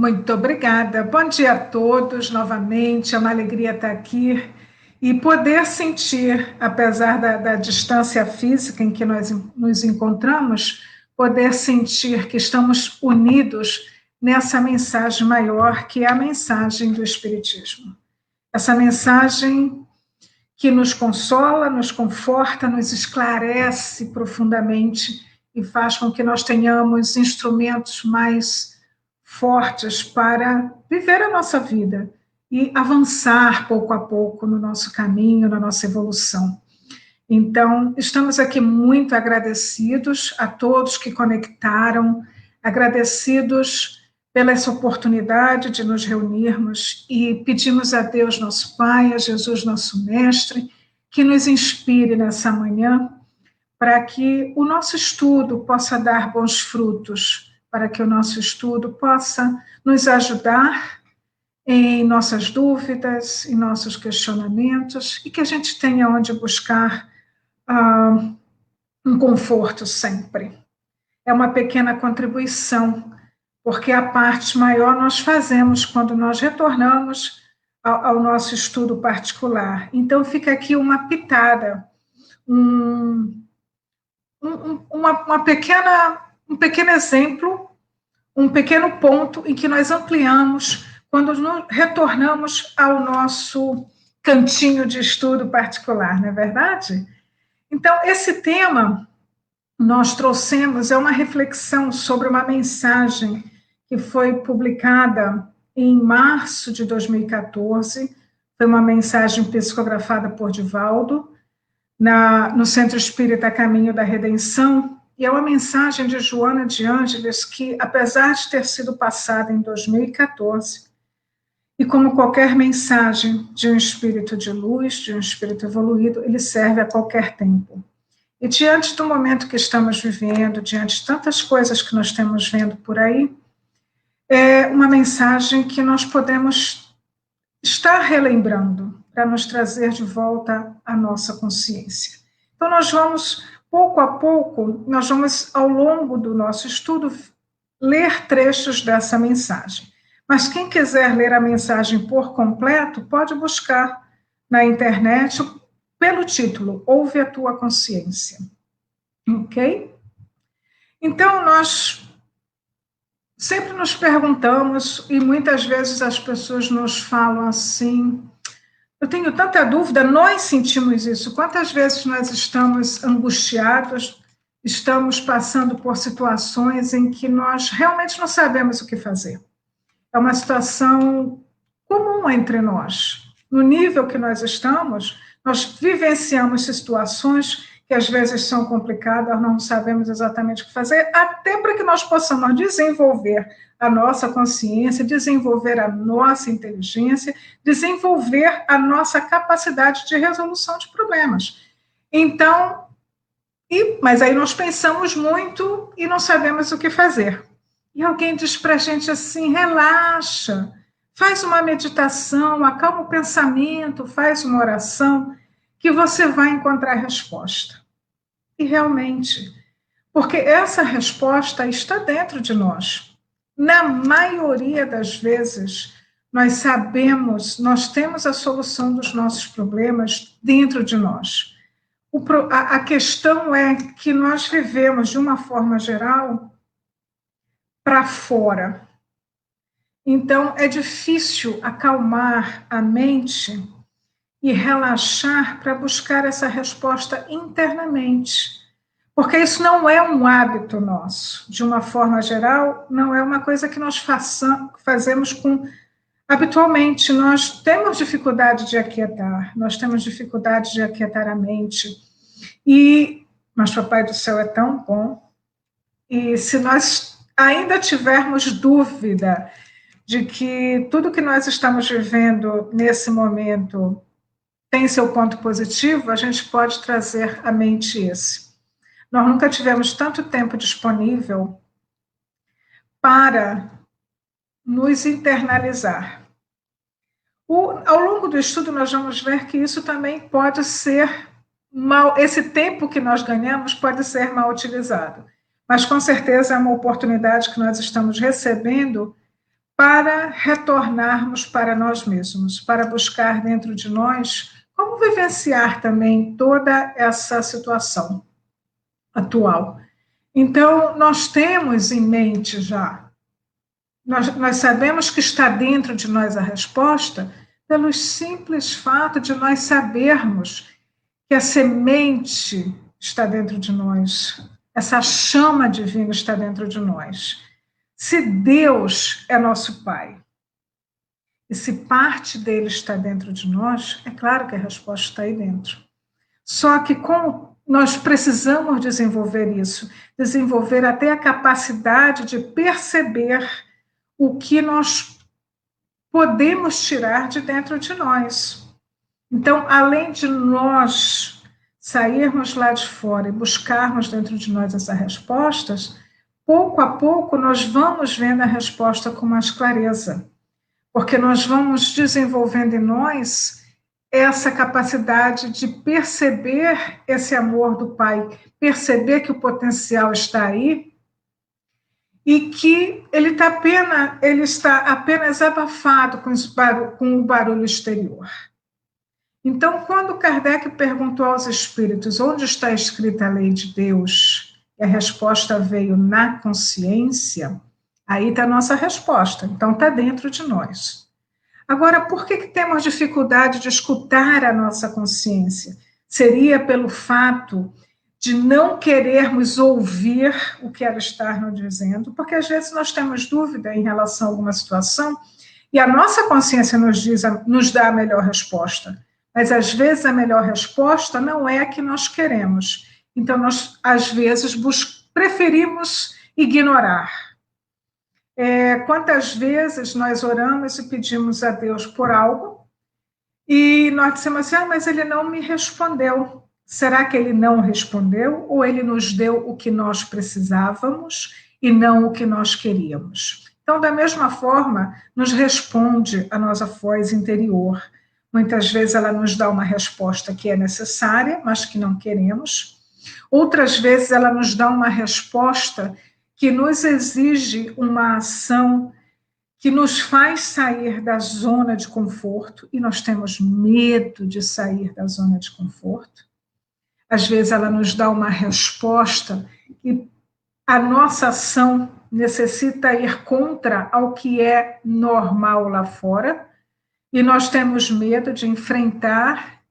Muito obrigada. Bom dia a todos novamente. É uma alegria estar aqui e poder sentir, apesar da distância física em que nós nos encontramos, poder sentir que estamos unidos nessa mensagem maior, que é a mensagem do Espiritismo. Essa mensagem que nos consola, nos conforta, nos esclarece profundamente e faz com que nós tenhamos instrumentos mais fortes para viver a nossa vida e avançar pouco a pouco no nosso caminho, na nossa evolução. Então, estamos aqui muito agradecidos a todos que conectaram, agradecidos pela essa oportunidade de nos reunirmos e pedimos a Deus, nosso Pai, a Jesus, nosso Mestre, que nos inspire nessa manhã para que o nosso estudo possa dar bons frutos, para que o nosso estudo possa nos ajudar em nossas dúvidas, em nossos questionamentos, e que a gente tenha onde buscar um conforto sempre. É uma pequena contribuição, porque a parte maior nós fazemos quando nós retornamos ao nosso estudo particular. Então, fica aqui uma pitada, um pequeno exemplo, um pequeno ponto em que nós ampliamos quando retornamos ao nosso cantinho de estudo particular, não é verdade? Então, esse tema nós trouxemos é uma reflexão sobre uma mensagem que foi publicada em março de 2014, foi uma mensagem psicografada por Divaldo, no Centro Espírita Caminho da Redenção, e é uma mensagem de Joana de Ângeles que, apesar de ter sido passada em 2014, e como qualquer mensagem de um espírito de luz, de um espírito evoluído, ele serve a qualquer tempo. E diante do momento que estamos vivendo, diante de tantas coisas que nós temos vendo por aí, é uma mensagem que nós podemos estar relembrando para nos trazer de volta a nossa consciência. Então, nós vamos, pouco a pouco, nós vamos, ao longo do nosso estudo, ler trechos dessa mensagem. Mas quem quiser ler a mensagem por completo, pode buscar na internet pelo título, Ouve a Tua Consciência. Ok? Então, nós sempre nos perguntamos, e muitas vezes as pessoas nos falam assim, eu tenho tanta dúvida, nós sentimos isso, quantas vezes nós estamos angustiados, estamos passando por situações em que nós realmente não sabemos o que fazer. É uma situação comum entre nós. No nível que nós estamos, nós vivenciamos situações que às vezes são complicadas, não sabemos exatamente o que fazer, até para que nós possamos desenvolver a nossa consciência, desenvolver a nossa inteligência, desenvolver a nossa capacidade de resolução de problemas. Então, mas aí nós pensamos muito e não sabemos o que fazer. E alguém diz para a gente assim, relaxa, faz uma meditação, acalma o pensamento, faz uma oração, que você vai encontrar a resposta. E realmente, porque essa resposta está dentro de nós. Na maioria das vezes, nós sabemos, nós temos a solução dos nossos problemas dentro de nós. A questão é que nós vivemos, de uma forma geral, para fora. Então, é difícil acalmar a mente e relaxar para buscar essa resposta internamente. Porque isso não é um hábito nosso. De uma forma geral, não é uma coisa que nós fazemos habitualmente. Nós temos dificuldade de aquietar, nós temos dificuldade de aquietar a mente. Mas Papai do Céu é tão bom. E se nós ainda tivermos dúvida de que tudo que nós estamos vivendo nesse momento tem seu ponto positivo, a gente pode trazer à mente esse. Nós nunca tivemos tanto tempo disponível para nos internalizar. Ao longo do estudo, nós vamos ver que isso também pode ser esse tempo que nós ganhamos pode ser mal utilizado. Mas, com certeza, é uma oportunidade que nós estamos recebendo para retornarmos para nós mesmos, para buscar dentro de nós como vivenciar também toda essa situação atual. Então, nós temos em mente já, nós sabemos que está dentro de nós a resposta pelo simples fato de nós sabermos que a semente está dentro de nós, essa chama divina está dentro de nós. Se Deus é nosso Pai, e se parte dele está dentro de nós, é claro que a resposta está aí dentro. Só que como nós precisamos desenvolver isso, desenvolver até a capacidade de perceber o que nós podemos tirar de dentro de nós. Então, além de nós sairmos lá de fora e buscarmos dentro de nós essas respostas, pouco a pouco nós vamos vendo a resposta com mais clareza, porque nós vamos desenvolvendo em nós essa capacidade de perceber esse amor do Pai, perceber que o potencial está aí e que ele está apenas abafado com o barulho exterior. Então, quando Kardec perguntou aos espíritos onde está escrita a lei de Deus, e a resposta veio na consciência, aí está a nossa resposta. Então, está dentro de nós. Agora, por que temos dificuldade de escutar a nossa consciência? Seria pelo fato de não querermos ouvir o que ela está nos dizendo, porque às vezes nós temos dúvida em relação a alguma situação e a nossa consciência nos dá a melhor resposta. Mas, às vezes, a melhor resposta não é a que nós queremos. Então, nós, às vezes, preferimos ignorar. Quantas vezes nós oramos e pedimos a Deus por algo e nós dissemos assim, mas ele não me respondeu. Será que ele não respondeu ou ele nos deu o que nós precisávamos e não o que nós queríamos? Então, da mesma forma, nos responde a nossa voz interior. Muitas vezes ela nos dá uma resposta que é necessária, mas que não queremos. Outras vezes ela nos dá uma resposta que nos exige uma ação que nos faz sair da zona de conforto, e nós temos medo de sair da zona de conforto. Às vezes ela nos dá uma resposta e a nossa ação necessita ir contra ao que é normal lá fora, e nós temos medo de enfrentar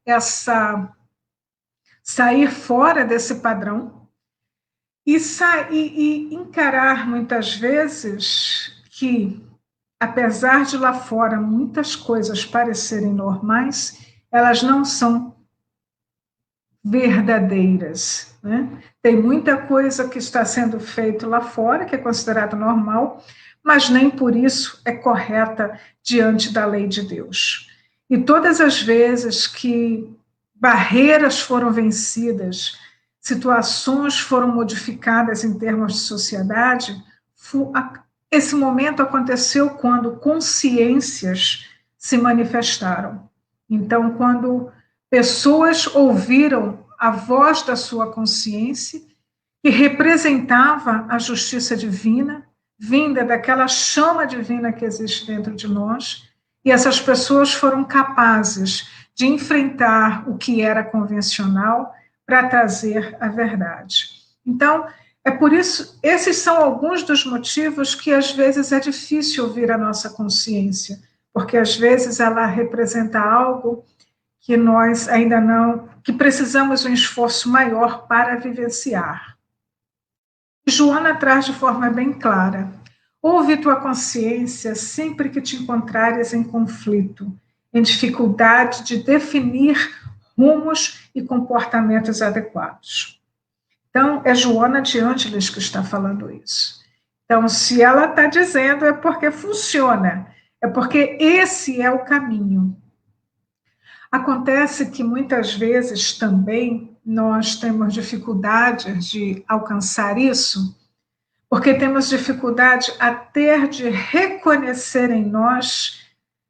sair fora desse padrão e encarar muitas vezes que, apesar de lá fora muitas coisas parecerem normais, elas não são verdadeiras, né? Tem muita coisa que está sendo feita lá fora, que é considerado normal, mas nem por isso é correta diante da lei de Deus. E todas as vezes que barreiras foram vencidas, situações foram modificadas em termos de sociedade, esse momento aconteceu quando consciências se manifestaram. Então, quando pessoas ouviram a voz da sua consciência, que representava a justiça divina, vinda daquela chama divina que existe dentro de nós, e essas pessoas foram capazes de enfrentar o que era convencional para trazer a verdade. Então, é por isso, esses são alguns dos motivos que às vezes é difícil ouvir a nossa consciência, porque às vezes ela representa algo que nós ainda não, que precisamos de um esforço maior para vivenciar. Joana traz de forma bem clara: ouve tua consciência sempre que te encontrares em conflito, em dificuldade de definir rumos e comportamentos adequados. Então, é Joana de Ângeles que está falando isso. Então, se ela está dizendo, é porque funciona, é porque esse é o caminho. Acontece que muitas vezes também nós temos dificuldade de alcançar isso, porque temos dificuldade até de reconhecer em nós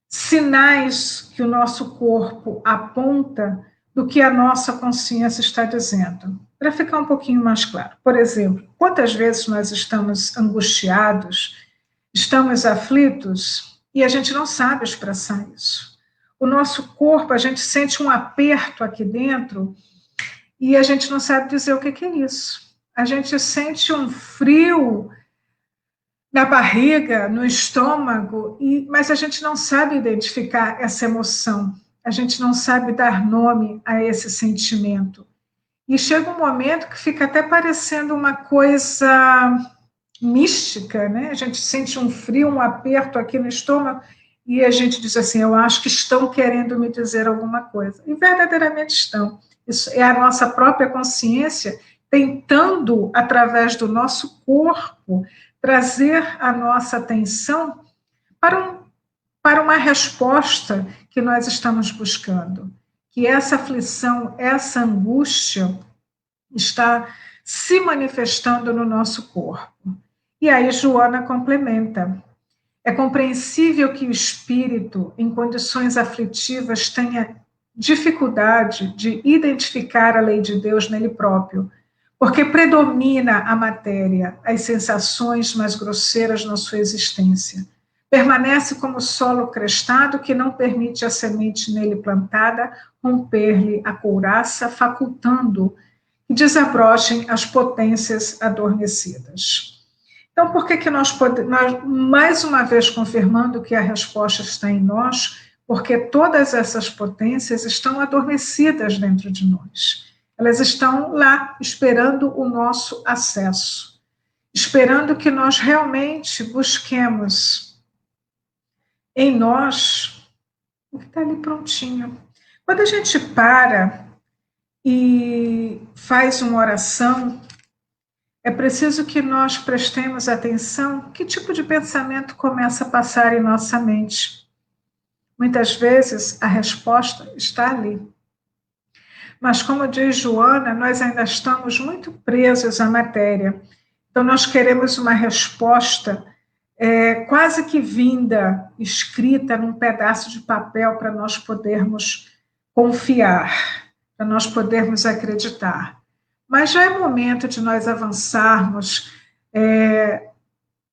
sinais que o nosso corpo aponta do que a nossa consciência está dizendo. Para ficar um pouquinho mais claro, por exemplo, quantas vezes nós estamos angustiados estamos aflitos e a gente não sabe expressar isso. O nosso corpo, a gente sente um aperto aqui dentro e a gente não sabe dizer o que é isso. A gente sente um frio na barriga, no estômago, mas a gente não sabe identificar essa emoção. A gente não sabe dar nome a esse sentimento. E chega um momento que fica até parecendo uma coisa mística, né? A gente sente um frio, um aperto aqui no estômago e a gente diz assim, eu acho que estão querendo me dizer alguma coisa. E verdadeiramente estão. Isso é a nossa própria consciência tentando, através do nosso corpo, trazer a nossa atenção para uma resposta que nós estamos buscando. Que essa aflição, essa angústia está se manifestando no nosso corpo. E aí Joana complementa. É compreensível que o espírito, em condições aflitivas, tenha dificuldade de identificar a lei de Deus nele próprio, porque predomina a matéria, as sensações mais grosseiras na sua existência. Permanece como solo crestado que não permite a semente nele plantada romper-lhe a couraça, facultando que desabrochem as potências adormecidas. Então, por que nós mais uma vez confirmando que a resposta está em nós? Porque todas essas potências estão adormecidas dentro de nós. Elas estão lá, esperando o nosso acesso, esperando que nós realmente busquemos em nós o que está ali prontinho. Quando a gente para e faz uma oração, é preciso que nós prestemos atenção que tipo de pensamento começa a passar em nossa mente. Muitas vezes a resposta está ali. Mas, como diz Joana, nós ainda estamos muito presos à matéria. Então, nós queremos uma resposta quase que vinda, escrita num pedaço de papel para nós podermos confiar, para nós podermos acreditar. Mas já é momento de nós avançarmos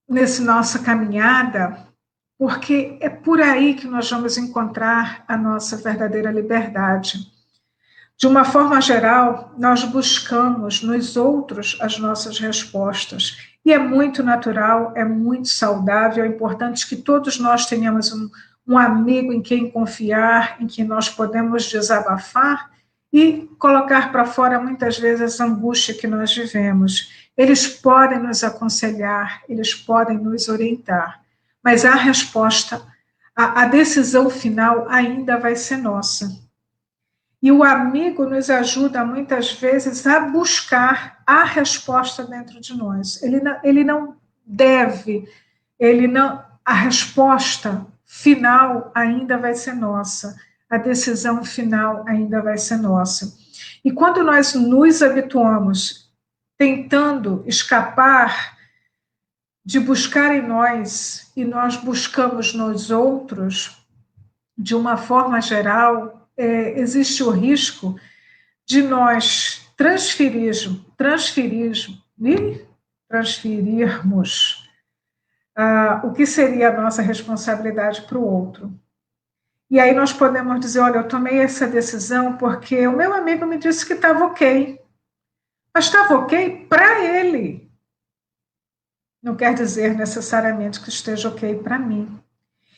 nessa nossa caminhada, porque é por aí que nós vamos encontrar a nossa verdadeira liberdade. De uma forma geral, nós buscamos nos outros as nossas respostas. E é muito natural, é muito saudável, é importante que todos nós tenhamos um amigo em quem confiar, em que nós podemos desabafar e colocar para fora muitas vezes essa angústia que nós vivemos. Eles podem nos aconselhar, eles podem nos orientar, mas a resposta, a decisão final ainda vai ser nossa. E o amigo nos ajuda muitas vezes a buscar a resposta dentro de nós. Ele não deve, a resposta final ainda vai ser nossa. A decisão final ainda vai ser nossa. E quando nós nos habituamos, tentando escapar de buscar em nós, e nós buscamos nos outros, de uma forma geral, existe o risco de nós transferirmos o que seria a nossa responsabilidade para o outro. E aí nós podemos dizer, olha, eu tomei essa decisão porque o meu amigo me disse que estava ok. Mas estava ok para ele. Não quer dizer necessariamente que esteja ok para mim.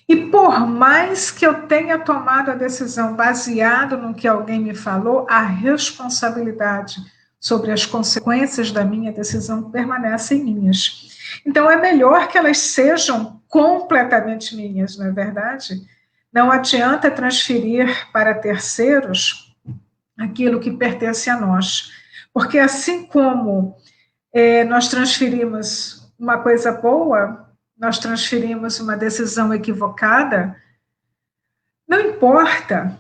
E por mais que eu tenha tomado a decisão baseado no que alguém me falou, a responsabilidade sobre as consequências da minha decisão permanecem minhas. Então é melhor que elas sejam completamente minhas, não é verdade? Não adianta transferir para terceiros aquilo que pertence a nós. Porque assim como nós transferimos uma coisa boa, nós transferimos uma decisão equivocada, não importa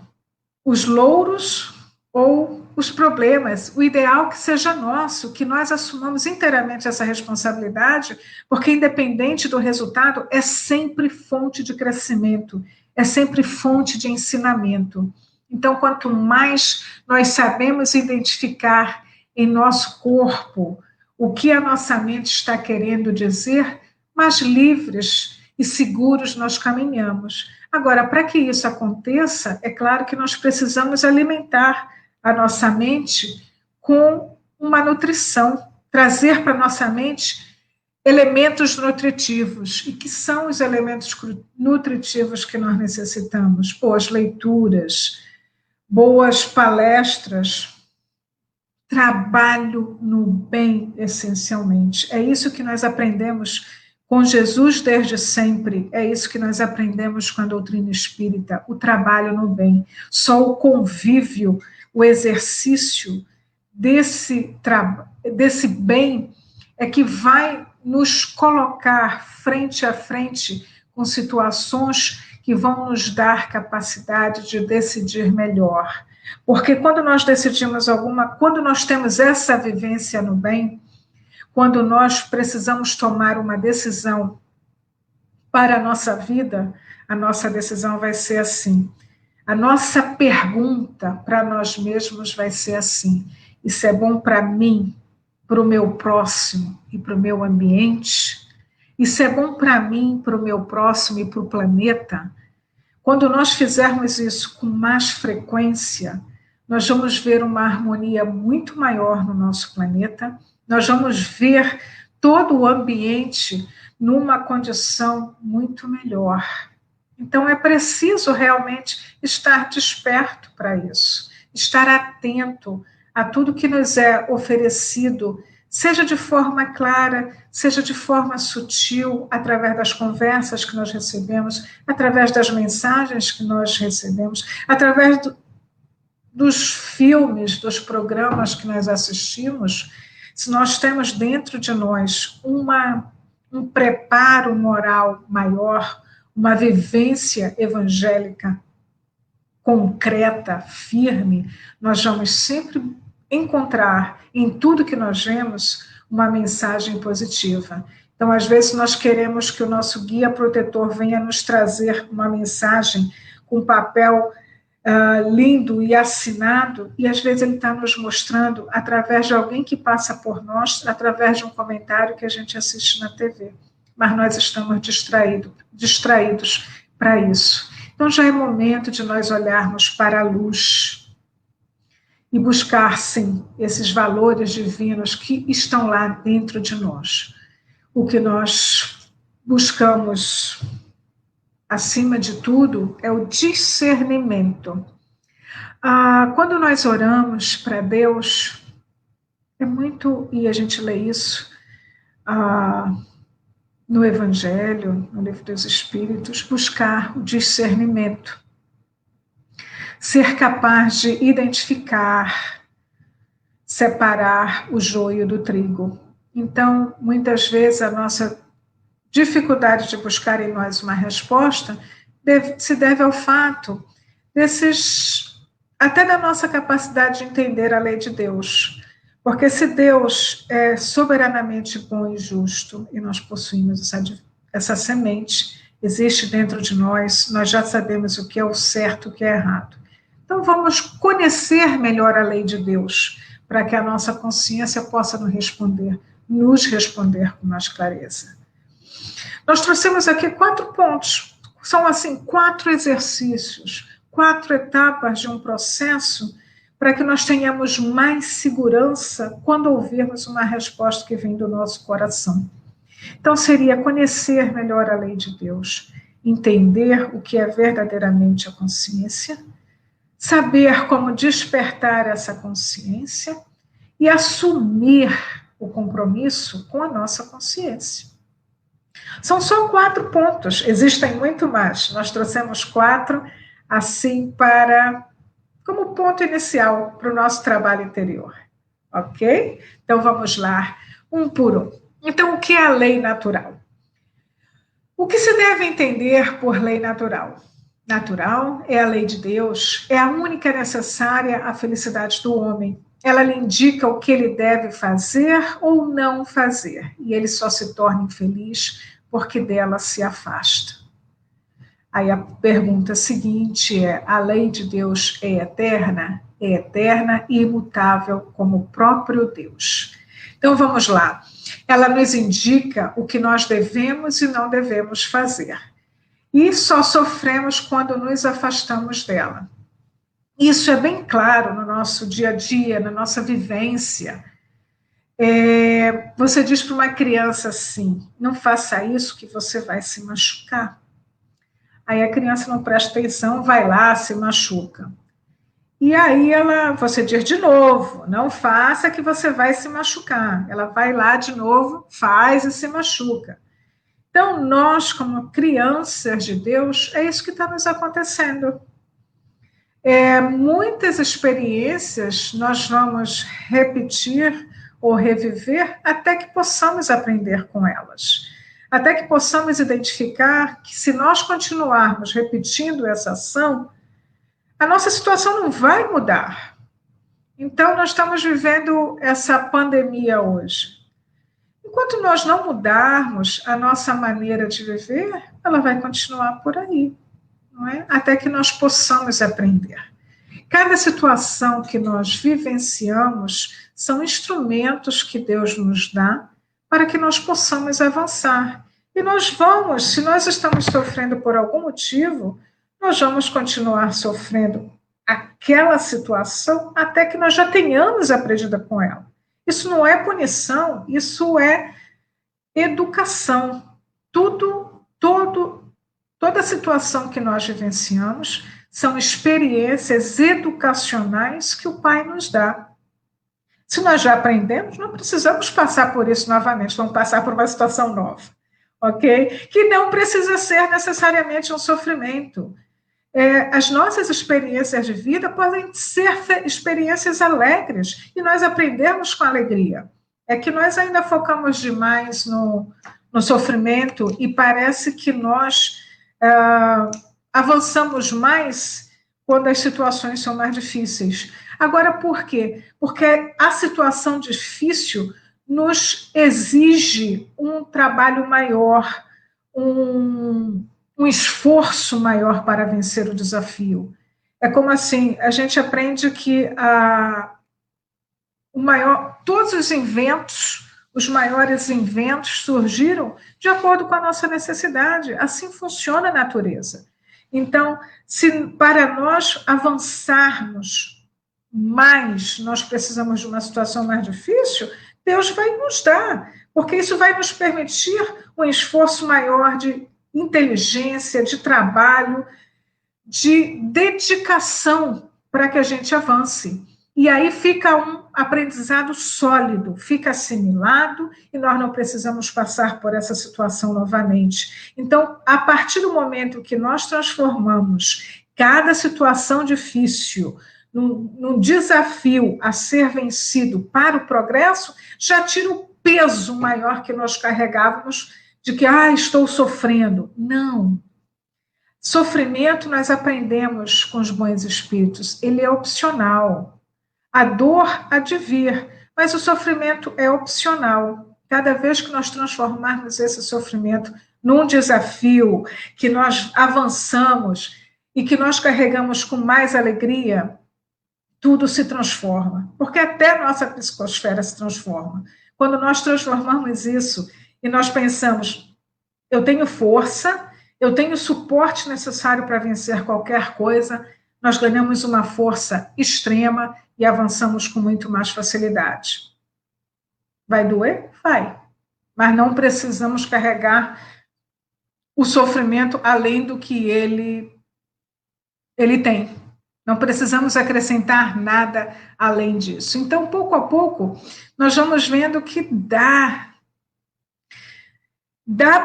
os louros ou os problemas, o ideal que seja nosso, que nós assumamos inteiramente essa responsabilidade, porque independente do resultado, é sempre fonte de crescimento, é sempre fonte de ensinamento. Então, quanto mais nós sabemos identificar em nosso corpo o que a nossa mente está querendo dizer, mais livres e seguros nós caminhamos. Agora, para que isso aconteça, é claro que nós precisamos alimentar a nossa mente com uma nutrição, trazer para a nossa mente elementos nutritivos. E que são os elementos nutritivos que nós necessitamos? Boas leituras, boas palestras, trabalho no bem, essencialmente. É isso que nós aprendemos com Jesus desde sempre, é isso que nós aprendemos com a doutrina espírita, o trabalho no bem. Só o convívio, o exercício desse bem é que vai nos colocar frente a frente com situações que vão nos dar capacidade de decidir melhor. Porque quando nós decidimos quando nós temos essa vivência no bem, quando nós precisamos tomar uma decisão para a nossa vida, a nossa decisão vai ser assim. A nossa pergunta para nós mesmos vai ser assim: isso é bom para mim, para o meu próximo e para o meu ambiente? Isso é bom para mim, para o meu próximo e para o planeta? Quando nós fizermos isso com mais frequência, nós vamos ver uma harmonia muito maior no nosso planeta, nós vamos ver todo o ambiente numa condição muito melhor. Então, é preciso realmente estar desperto para isso, estar atento a tudo que nos é oferecido, seja de forma clara, seja de forma sutil, através das conversas que nós recebemos, através das mensagens que nós recebemos, através dos filmes, dos programas que nós assistimos. Se nós temos dentro de nós um preparo moral maior, uma vivência evangélica concreta, firme, nós vamos sempre encontrar em tudo que nós vemos uma mensagem positiva. Então, às vezes, nós queremos que o nosso guia protetor venha nos trazer uma mensagem com papel lindo e assinado, e às vezes ele está nos mostrando através de alguém que passa por nós, através de um comentário que a gente assiste na TV. Mas nós estamos distraídos para isso. Então já é momento de nós olharmos para a luz e buscar, sim, esses valores divinos que estão lá dentro de nós. O que nós buscamos, acima de tudo, é o discernimento. Quando nós oramos para Deus, é muito, e a gente lê isso no Evangelho, no Livro dos Espíritos, buscar o discernimento. Ser capaz de identificar, separar o joio do trigo. Então, muitas vezes, a nossa dificuldade de buscar em nós uma resposta se deve ao fato até da nossa capacidade de entender a lei de Deus. Porque se Deus é soberanamente bom e justo, e nós possuímos essa semente, existe dentro de nós, nós já sabemos o que é o certo e o que é errado. Então vamos conhecer melhor a lei de Deus, para que a nossa consciência possa nos responder com mais clareza. Nós trouxemos aqui 4 pontos, são assim 4 exercícios, 4 etapas de um processo para que nós tenhamos mais segurança quando ouvirmos uma resposta que vem do nosso coração. Então seria conhecer melhor a lei de Deus, entender o que é verdadeiramente a consciência, saber como despertar essa consciência e assumir o compromisso com a nossa consciência. São só 4 pontos, existem muito mais. Nós trouxemos 4, assim, como ponto inicial para o nosso trabalho interior. Ok? Então, vamos lá, um por um. Então, o que é a lei natural? O que se deve entender por lei natural? Natural é a lei de Deus, é a única necessária à felicidade do homem. Ela lhe indica o que ele deve fazer ou não fazer, e ele só se torna infeliz porque dela se afasta. Aí a pergunta seguinte é: a lei de Deus é eterna? É eterna e imutável como o próprio Deus. Então, vamos lá. Ela nos indica o que nós devemos e não devemos fazer. E só sofremos quando nos afastamos dela. Isso é bem claro no nosso dia a dia, na nossa vivência. Você diz para uma criança assim, não faça isso que você vai se machucar. Aí a criança não presta atenção, vai lá, se machuca. E aí você diz de novo, não faça que você vai se machucar. Ela vai lá de novo, faz e se machuca. Então, nós, como crianças de Deus, é isso que está nos acontecendo. Muitas experiências nós vamos repetir ou reviver até que possamos aprender com elas. Até que possamos identificar que se nós continuarmos repetindo essa ação, a nossa situação não vai mudar. Então, nós estamos vivendo essa pandemia hoje. Enquanto nós não mudarmos a nossa maneira de viver, ela vai continuar por aí, não é? Até que nós possamos aprender. Cada situação que nós vivenciamos são instrumentos que Deus nos dá para que nós possamos avançar. E nós vamos, se nós estamos sofrendo por algum motivo, nós vamos continuar sofrendo aquela situação até que nós já tenhamos aprendido com ela. Isso não é punição, isso é educação. Toda situação que nós vivenciamos são experiências educacionais que o Pai nos dá. Se nós já aprendemos, não precisamos passar por isso novamente, vamos passar por uma situação nova, ok? Que não precisa ser necessariamente um sofrimento. As nossas experiências de vida podem ser experiências alegres e nós aprendemos com alegria. É que nós ainda focamos demais no sofrimento e parece que nós avançamos mais quando as situações são mais difíceis. Agora, por quê? Porque a situação difícil nos exige um trabalho maior, um esforço maior para vencer o desafio. É como assim, a gente aprende que todos os maiores inventos surgiram de acordo com a nossa necessidade. Assim funciona a natureza. Então, se para nós avançarmos mais, nós precisamos de uma situação mais difícil, Deus vai nos dar, porque isso vai nos permitir um esforço maior de inteligência, de trabalho, de dedicação para que a gente avance. E aí fica um aprendizado sólido, fica assimilado e nós não precisamos passar por essa situação novamente. Então, a partir do momento que nós transformamos cada situação difícil num desafio a ser vencido para o progresso, já tira o peso maior que nós carregávamos de que, estou sofrendo. Não. Sofrimento nós aprendemos com os bons espíritos, ele é opcional. A dor há de vir, mas o sofrimento é opcional. Cada vez que nós transformarmos esse sofrimento num desafio, que nós avançamos e que nós carregamos com mais alegria, tudo se transforma, porque até a nossa psicosfera se transforma. Quando nós transformamos isso e nós pensamos, eu tenho força, eu tenho o suporte necessário para vencer qualquer coisa, nós ganhamos uma força extrema e avançamos com muito mais facilidade. Vai doer? Vai. Mas não precisamos carregar o sofrimento além do que ele tem. Não precisamos acrescentar nada além disso. Então, pouco a pouco, nós vamos vendo que dá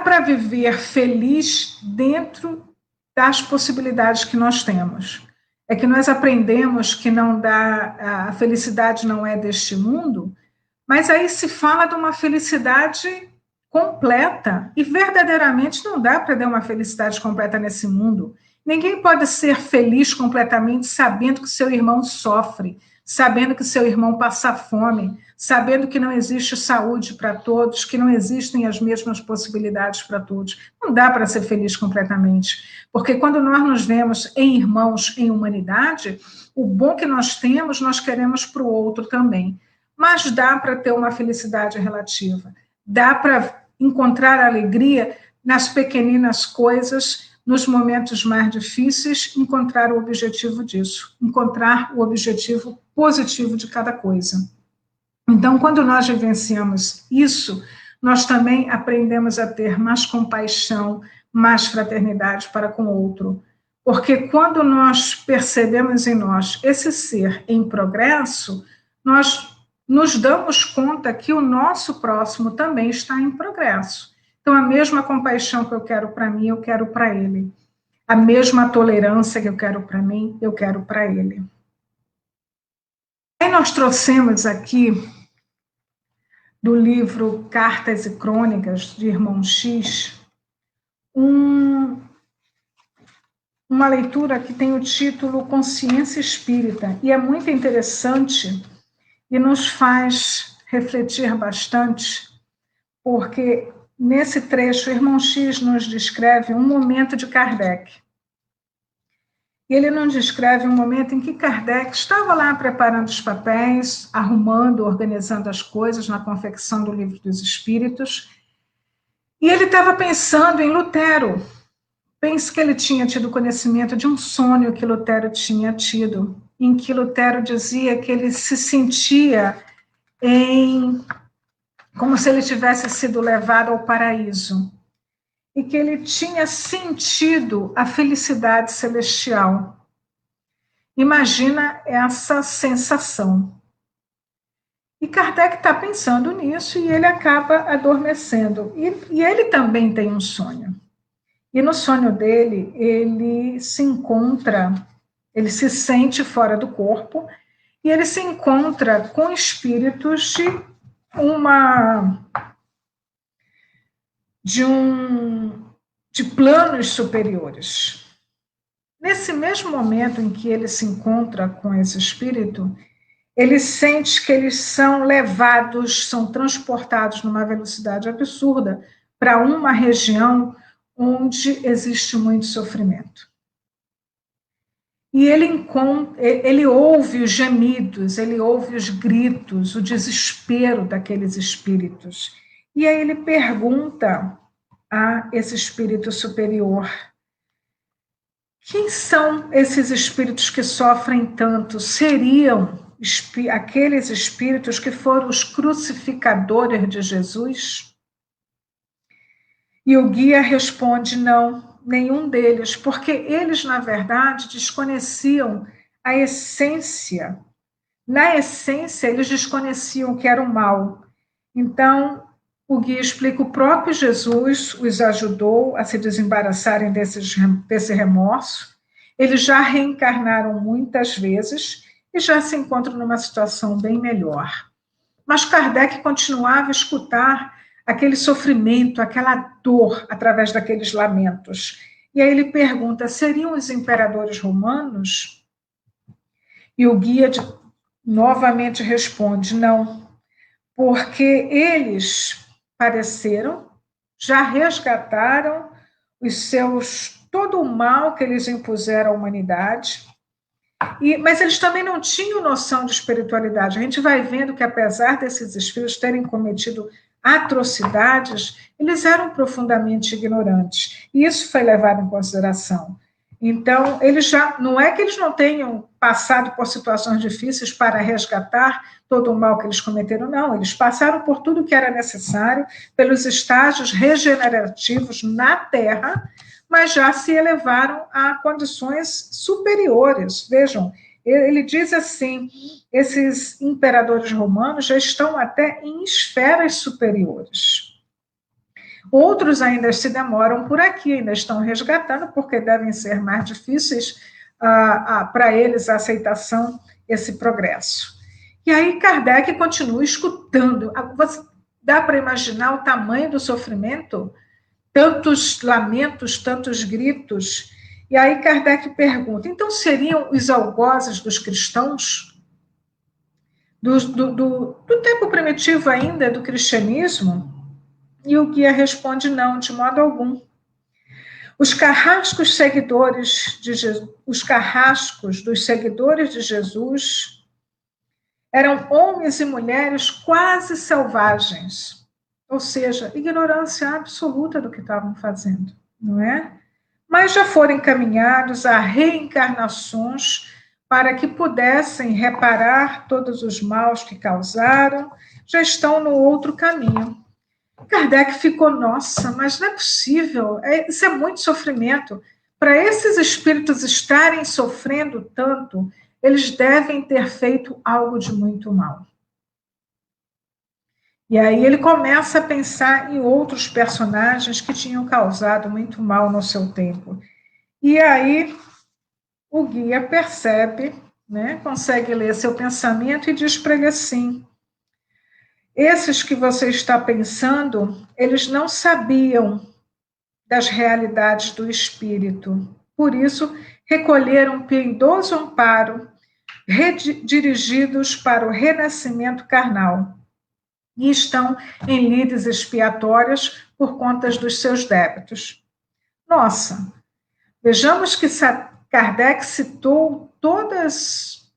para viver feliz dentro das possibilidades que nós temos. É que nós aprendemos que a felicidade não é deste mundo, mas aí se fala de uma felicidade completa, e verdadeiramente não dá para ter uma felicidade completa nesse mundo. Ninguém pode ser feliz completamente sabendo que seu irmão sofre, sabendo que seu irmão passa fome, sabendo que não existe saúde para todos, que não existem as mesmas possibilidades para todos. Não dá para ser feliz completamente, porque quando nós nos vemos em irmãos, em humanidade, o bom que nós temos, nós queremos para o outro também. mas dá para ter uma felicidade relativa. Dá para encontrar alegria nas pequeninas coisas, nos momentos mais difíceis, encontrar o objetivo disso, encontrar o objetivo positivo de cada coisa. Então, quando nós vivenciamos isso, nós também aprendemos a ter mais compaixão, mais fraternidade para com o outro. Porque quando nós percebemos em nós esse ser em progresso, nós nos damos conta que o nosso próximo também está em progresso. Então, a mesma compaixão que eu quero para mim, eu quero para ele. A mesma tolerância que eu quero para mim, eu quero para ele. Aí nós trouxemos aqui, do livro Cartas e Crônicas, de Irmão X, uma leitura que tem o título Consciência Espírita, e é muito interessante e nos faz refletir bastante, porque nesse trecho, o Irmão X nos descreve um momento de Kardec. E ele nos descreve um momento em que Kardec estava lá preparando os papéis, arrumando, organizando as coisas na confecção do Livro dos Espíritos, e ele estava pensando em Lutero. Penso que ele tinha tido conhecimento de um sonho que Lutero tinha tido, em que Lutero dizia que ele se sentia como se ele tivesse sido levado ao paraíso, e que ele tinha sentido a felicidade celestial. Imagina essa sensação. E Kardec está pensando nisso e ele acaba adormecendo. E ele também tem um sonho. E no sonho dele, ele se encontra, ele se sente fora do corpo e ele se encontra com espíritos de planos superiores. Nesse mesmo momento em que ele se encontra com esse espírito, ele sente que eles são levados, são transportados numa velocidade absurda para uma região onde existe muito sofrimento. E ele ouve os gemidos, ele ouve os gritos, o desespero daqueles espíritos. E aí ele pergunta a esse espírito superior: quem são esses espíritos que sofrem tanto? Seriam aqueles espíritos que foram os crucificadores de Jesus? E o guia responde: não, nenhum deles, porque eles, na verdade, desconheciam a essência. Na essência, eles desconheciam o que era o mal. Então, o guia explica: o próprio Jesus os ajudou a se desembaraçarem desse remorso. Eles já reencarnaram muitas vezes e já se encontram numa situação bem melhor. Mas Kardec continuava a escutar aquele sofrimento, aquela dor através daqueles lamentos. E aí ele pergunta: seriam os imperadores romanos? E o guia novamente responde: não, porque eles padeceram, já resgataram todo o mal que eles impuseram à humanidade, mas eles também não tinham noção de espiritualidade. A gente vai vendo que, apesar desses espíritos terem cometido atrocidades, eles eram profundamente ignorantes, e isso foi levado em consideração. Então, não é que eles não tenham passado por situações difíceis para resgatar todo o mal que eles cometeram, não, eles passaram por tudo que era necessário, pelos estágios regenerativos na Terra, mas já se elevaram a condições superiores. Vejam, ele diz assim: esses imperadores romanos já estão até em esferas superiores. Outros ainda se demoram por aqui, ainda estão resgatando, porque devem ser mais difíceis para eles a aceitação, esse progresso. E aí Kardec continua escutando. Dá para imaginar o tamanho do sofrimento? Tantos lamentos, tantos gritos. E aí Kardec pergunta: então seriam os algozes dos cristãos? Do tempo primitivo ainda, do cristianismo? E o guia responde: não, de modo algum. Os carrascos dos seguidores de Jesus Eram homens e mulheres quase selvagens, ou seja, ignorância absoluta do que estavam fazendo, não é? Mas já foram encaminhados a reencarnações para que pudessem reparar todos os maus que causaram, já estão no outro caminho. Kardec ficou, nossa, mas não é possível, isso é muito sofrimento. Para esses espíritos estarem sofrendo tanto, eles devem ter feito algo de muito mal. E aí ele começa a pensar em outros personagens que tinham causado muito mal no seu tempo. E aí o guia percebe, né, consegue ler seu pensamento e diz para ele assim: esses que você está pensando, eles não sabiam das realidades do espírito. Por isso, recolheram um piedoso amparo, redirigidos para o renascimento carnal, e estão em lides expiatórias por conta dos seus débitos. Nossa, vejamos que Kardec citou todos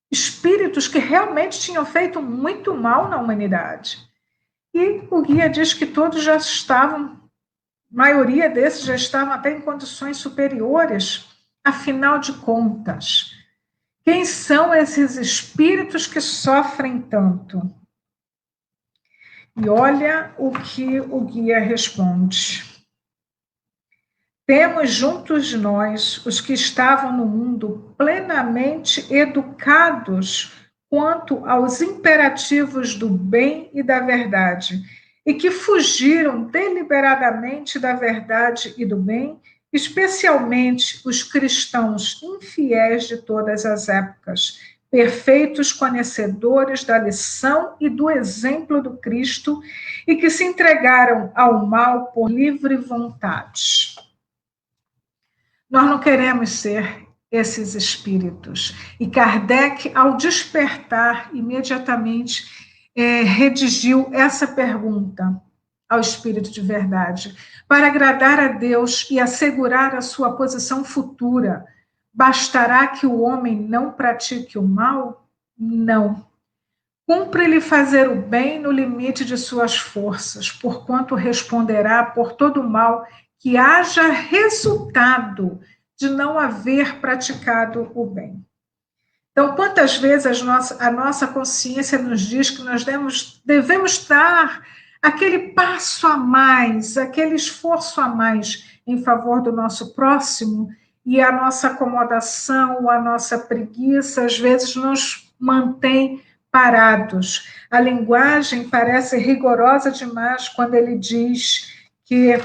espíritos que realmente tinham feito muito mal na humanidade. E o guia diz que todos já estavam, a maioria desses já estavam até em condições superiores. Afinal de contas, quem são esses espíritos que sofrem tanto? E olha o que o guia responde. Temos juntos de nós os que estavam no mundo plenamente educados quanto aos imperativos do bem e da verdade, e que fugiram deliberadamente da verdade e do bem, especialmente os cristãos infiéis de todas as épocas, perfeitos conhecedores da lição e do exemplo do Cristo, e que se entregaram ao mal por livre vontade. Nós não queremos ser esses espíritos. E Kardec, ao despertar, imediatamente redigiu essa pergunta ao espírito de verdade. Para agradar a Deus e assegurar a sua posição futura, bastará que o homem não pratique o mal? Não. Cumpre-lhe fazer o bem no limite de suas forças, porquanto responderá por todo o mal que haja resultado de não haver praticado o bem. Então, quantas vezes a nossa consciência nos diz que nós devemos dar aquele passo a mais, aquele esforço a mais em favor do nosso próximo, e a nossa acomodação, a nossa preguiça, às vezes nos mantém parados. A linguagem parece rigorosa demais quando ele diz que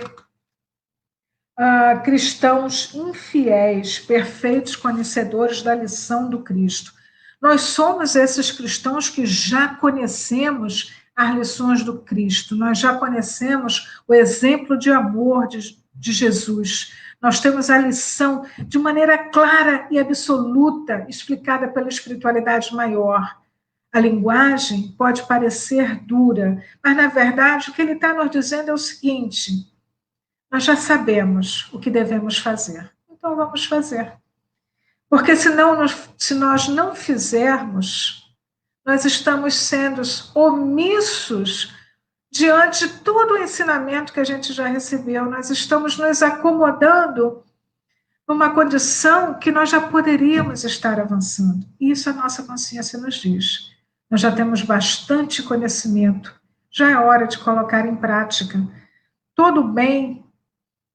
cristãos infiéis, perfeitos conhecedores da lição do Cristo. Nós somos esses cristãos que já conhecemos as lições do Cristo, nós já conhecemos o exemplo de amor de Jesus. Nós temos a lição de maneira clara e absoluta, explicada pela espiritualidade maior. A linguagem pode parecer dura, mas, na verdade, o que ele está nos dizendo é o seguinte: nós já sabemos o que devemos fazer, então vamos fazer. Porque senão, se nós não fizermos, nós estamos sendo omissos diante de todo o ensinamento que a gente já recebeu. Nós estamos nos acomodando numa condição que nós já poderíamos estar avançando. Isso a nossa consciência nos diz. Nós já temos bastante conhecimento, já é hora de colocar em prática todo o bem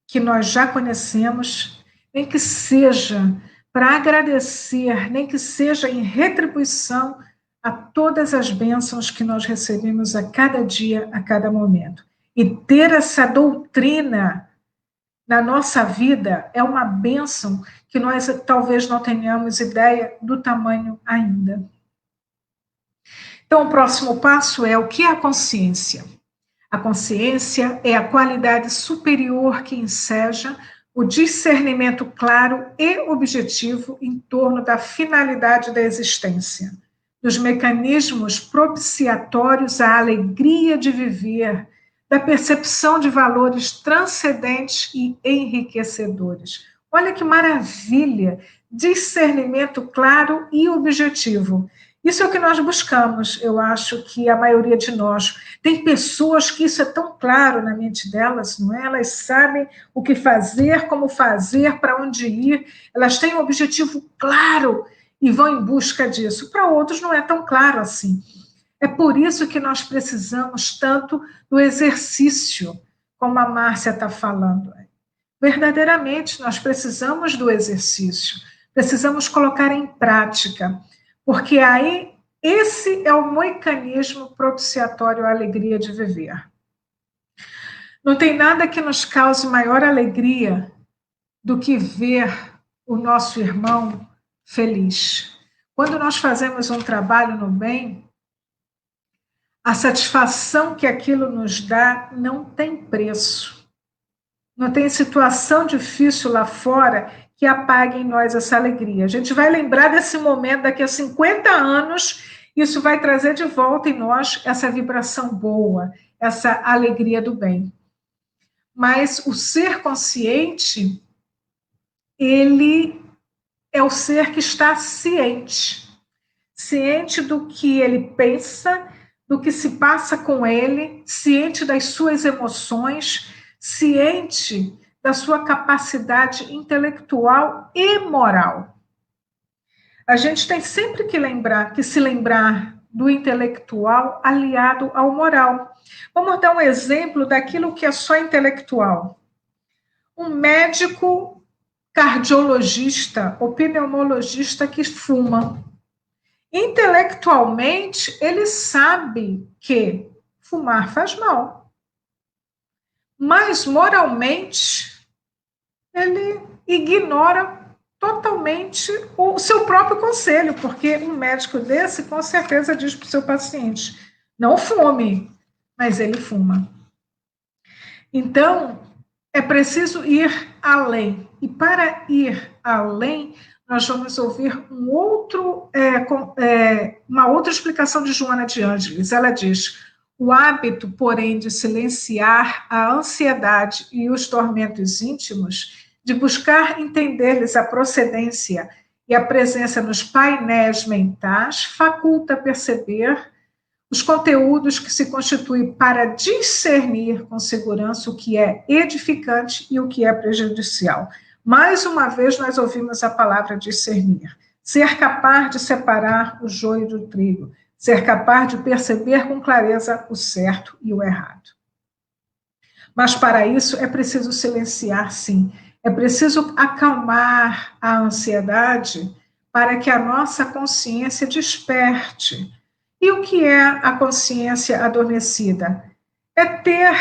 que nós já conhecemos, nem que seja para agradecer, nem que seja em retribuição a todas as bênçãos que nós recebemos a cada dia, a cada momento. E ter essa doutrina na nossa vida é uma bênção que nós talvez não tenhamos ideia do tamanho ainda. Então, o próximo passo é o que é a consciência? A consciência é a qualidade superior que enseja o discernimento claro e objetivo em torno da finalidade da existência, dos mecanismos propiciatórios à alegria de viver, da percepção de valores transcendentes e enriquecedores. Olha que maravilha! Discernimento claro e objetivo. Isso é o que nós buscamos. Eu acho que a maioria de nós. Tem pessoas que isso é tão claro na mente delas, não é? Elas sabem o que fazer, como fazer, para onde ir. Elas têm um objetivo claro e vão em busca disso. Para outros não é tão claro assim. É por isso que nós precisamos tanto do exercício, como a Márcia está falando. Verdadeiramente, nós precisamos do exercício, precisamos colocar em prática, porque aí esse é o mecanismo propiciatório à alegria de viver. Não tem nada que nos cause maior alegria do que ver o nosso irmão feliz. Quando nós fazemos um trabalho no bem, a satisfação que aquilo nos dá não tem preço. Não tem situação difícil lá fora que apague em nós essa alegria. A gente vai lembrar desse momento daqui a 50 anos, isso vai trazer de volta em nós essa vibração boa, essa alegria do bem. Mas o ser consciente, ele é o ser que está ciente. Ciente do que ele pensa, do que se passa com ele, ciente das suas emoções, ciente da sua capacidade intelectual e moral. A gente tem sempre que se lembrar do intelectual aliado ao moral. Vamos dar um exemplo daquilo que é só intelectual. Um médico cardiologista ou pneumologista que fuma. Intelectualmente, ele sabe que fumar faz mal. Mas, moralmente, ele ignora totalmente o seu próprio conselho, porque um médico desse, com certeza, diz para o seu paciente, não fume, mas ele fuma. Então, é preciso ir além. E para ir além, nós vamos ouvir uma outra explicação de Joana de Ângeles. Ela diz: o hábito, porém, de silenciar a ansiedade e os tormentos íntimos, de buscar entender-lhes a procedência e a presença nos painéis mentais, faculta perceber os conteúdos que se constituem para discernir com segurança o que é edificante e o que é prejudicial. Mais uma vez, nós ouvimos a palavra discernir. Ser capaz de separar o joio do trigo. Ser capaz de perceber com clareza o certo e o errado. Mas, para isso, é preciso silenciar, sim. É preciso acalmar a ansiedade para que a nossa consciência desperte. E o que é a consciência adormecida? É ter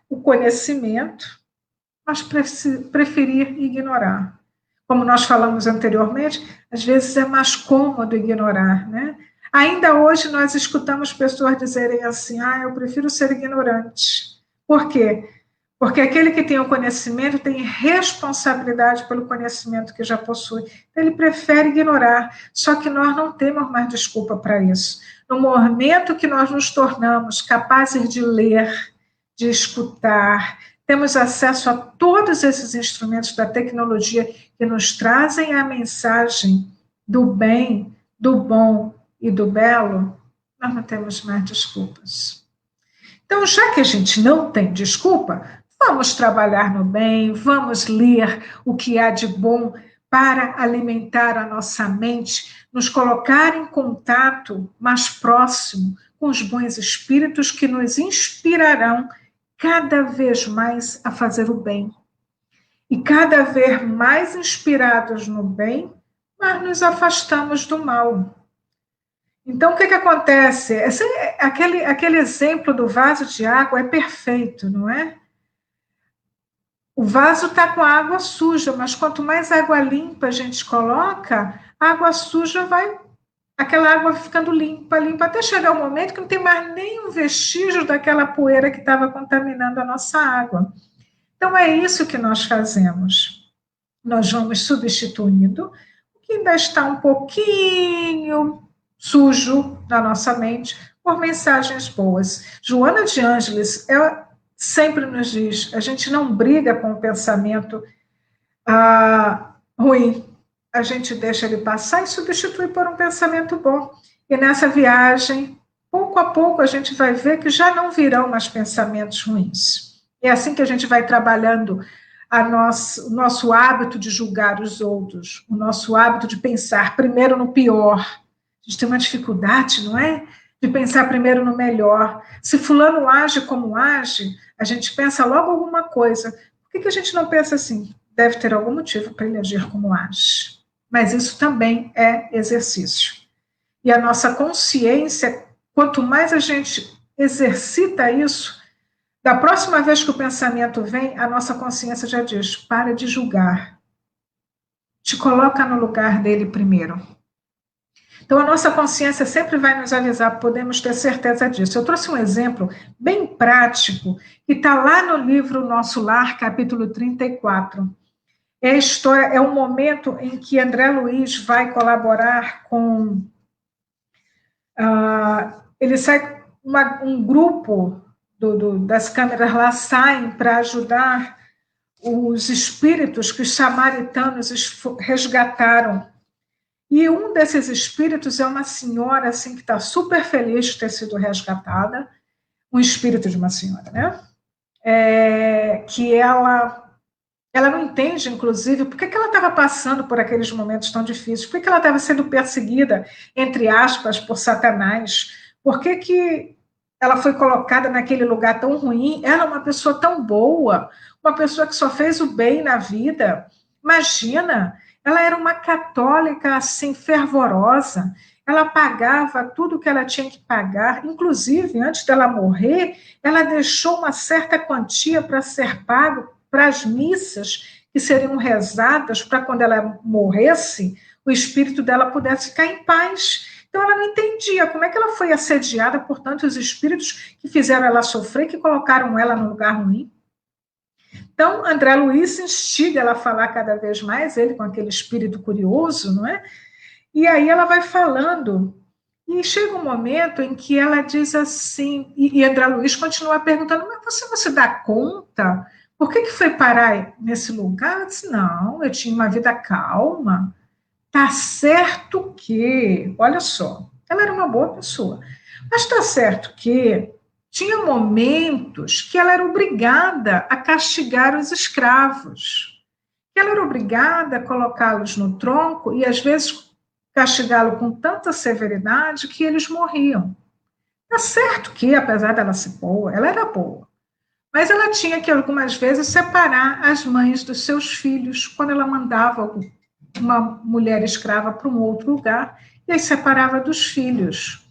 o conhecimento, mas preferir ignorar. Como nós falamos anteriormente, às vezes é mais cômodo ignorar, né? Ainda hoje nós escutamos pessoas dizerem assim, eu prefiro ser ignorante. Por quê? Porque aquele que tem o conhecimento tem responsabilidade pelo conhecimento que já possui. Então, ele prefere ignorar. Só que nós não temos mais desculpa para isso. No momento que nós nos tornamos capazes de ler, de escutar, temos acesso a todos esses instrumentos da tecnologia que nos trazem a mensagem do bem, do bom e do belo, nós não temos mais desculpas. Então, já que a gente não tem desculpa, vamos trabalhar no bem, vamos ler o que há de bom para alimentar a nossa mente, nos colocar em contato mais próximo com os bons espíritos que nos inspirarão cada vez mais a fazer o bem. E cada vez mais inspirados no bem, mas nos afastamos do mal. Então, o que acontece? Aquele exemplo do vaso de água é perfeito, não é? O vaso está com a água suja, mas quanto mais água limpa a gente coloca, a água suja aquela água vai ficando limpa, até chegar o momento que não tem mais nenhum vestígio daquela poeira que estava contaminando a nossa água. Então, é isso que nós fazemos. Nós vamos substituindo o que ainda está um pouquinho sujo na nossa mente por mensagens boas. Joana de Ângeles sempre nos diz, a gente não briga com o pensamento ruim, a gente deixa ele passar e substitui por um pensamento bom. E nessa viagem, pouco a pouco, a gente vai ver que já não virão mais pensamentos ruins. É assim que a gente vai trabalhando o nosso hábito de julgar os outros, o nosso hábito de pensar primeiro no pior. A gente tem uma dificuldade, não é? De pensar primeiro no melhor. Se fulano age como age, a gente pensa logo alguma coisa. Por que a gente não pensa assim? Deve ter algum motivo para ele agir como age. Mas isso também é exercício. E a nossa consciência, quanto mais a gente exercita isso, da próxima vez que o pensamento vem, a nossa consciência já diz: para de julgar. Te coloca no lugar dele primeiro. Então, a nossa consciência sempre vai nos avisar, podemos ter certeza disso. Eu trouxe um exemplo bem prático, que está lá no livro Nosso Lar, capítulo 34. É a história, é um momento em que André Luiz vai colaborar com. Ele sai, um grupo das câmeras lá saem para ajudar os espíritos que os samaritanos resgataram. E um desses espíritos é uma senhora assim que está super feliz de ter sido resgatada, um espírito de uma senhora, né? Que ela não entende, inclusive, por que ela estava passando por aqueles momentos tão difíceis, por que ela estava sendo perseguida, entre aspas, por Satanás, por que ela foi colocada naquele lugar tão ruim, ela é uma pessoa tão boa, uma pessoa que só fez o bem na vida, imagina, ela era uma católica, assim, fervorosa, ela pagava tudo que ela tinha que pagar, inclusive, antes dela morrer, ela deixou uma certa quantia para ser pago para as missas que seriam rezadas para quando ela morresse, o espírito dela pudesse ficar em paz. Então ela não entendia como é que ela foi assediada por tantos espíritos que fizeram ela sofrer, que colocaram ela no lugar ruim. Então André Luiz instiga ela a falar cada vez mais, ele com aquele espírito curioso, não é? E aí ela vai falando, e chega um momento em que ela diz assim, e André Luiz continua perguntando, mas você não se dá conta? Por que foi parar nesse lugar? Eu disse, não, eu tinha uma vida calma. Tá certo que, olha só, ela era uma boa pessoa, mas tá certo que tinha momentos que ela era obrigada a castigar os escravos. Ela era obrigada a colocá-los no tronco e, às vezes, castigá-lo com tanta severidade que eles morriam. Tá certo que, apesar dela ser boa, ela era boa, mas ela tinha que, algumas vezes, separar as mães dos seus filhos quando ela mandava uma mulher escrava para um outro lugar e aí separava dos filhos.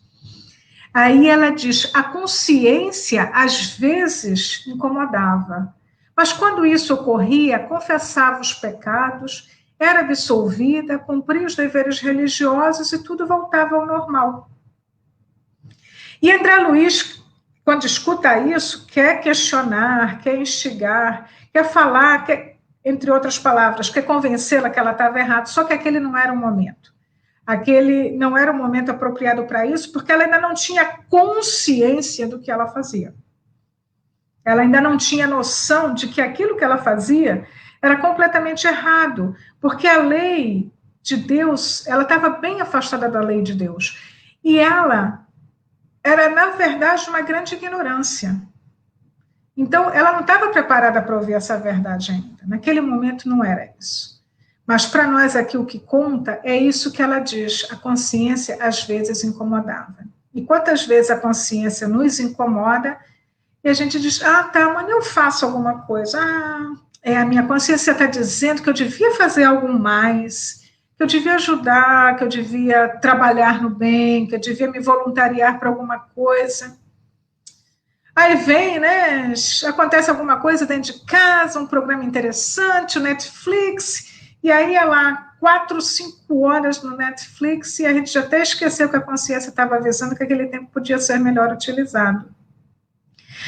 Aí ela diz, a consciência às vezes incomodava, mas quando isso ocorria, confessava os pecados, era absolvida, cumpria os deveres religiosos e tudo voltava ao normal. E André Luiz, quando escuta isso, quer questionar, quer instigar, quer falar, entre outras palavras, quer convencê-la que ela estava errada, só que aquele não era o momento. Aquele não era o momento apropriado para isso, porque ela ainda não tinha consciência do que ela fazia. Ela ainda não tinha noção de que aquilo que ela fazia era completamente errado, porque a lei de Deus, ela estava bem afastada da lei de Deus. E ela era, na verdade, uma grande ignorância. Então, ela não estava preparada para ouvir essa verdade ainda. Naquele momento não era isso. Mas para nós aqui o que conta é isso que ela diz, a consciência às vezes incomodava. E quantas vezes a consciência nos incomoda e a gente diz, tá, mas eu faço alguma coisa. A minha consciência está dizendo que eu devia fazer algo mais, que eu devia ajudar, que eu devia trabalhar no bem, que eu devia me voluntariar para alguma coisa. Aí vem, né? Acontece alguma coisa dentro de casa, um programa interessante, o Netflix, e aí é lá 4, 5 horas no Netflix e a gente já até esqueceu que a consciência estava avisando que aquele tempo podia ser melhor utilizado.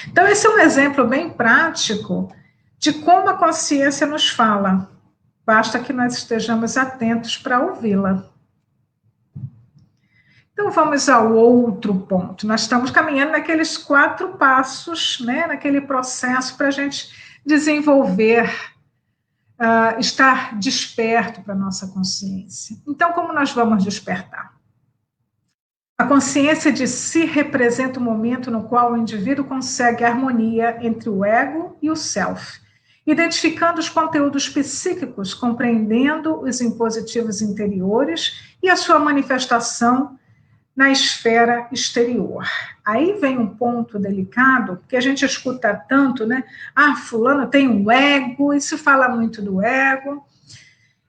Então, esse é um exemplo bem prático de como a consciência nos fala. Basta que nós estejamos atentos para ouvi-la. Então, vamos ao outro ponto. Nós estamos caminhando naqueles 4 passos, né, naquele processo para a gente desenvolver, estar desperto para a nossa consciência. Então, como nós vamos despertar? A consciência de si representa o momento no qual o indivíduo consegue harmonia entre o ego e o self, identificando os conteúdos psíquicos, compreendendo os impositivos interiores e a sua manifestação na esfera exterior. Aí vem um ponto delicado, que a gente escuta tanto, né? Ah, fulano tem um ego, e se fala muito do ego,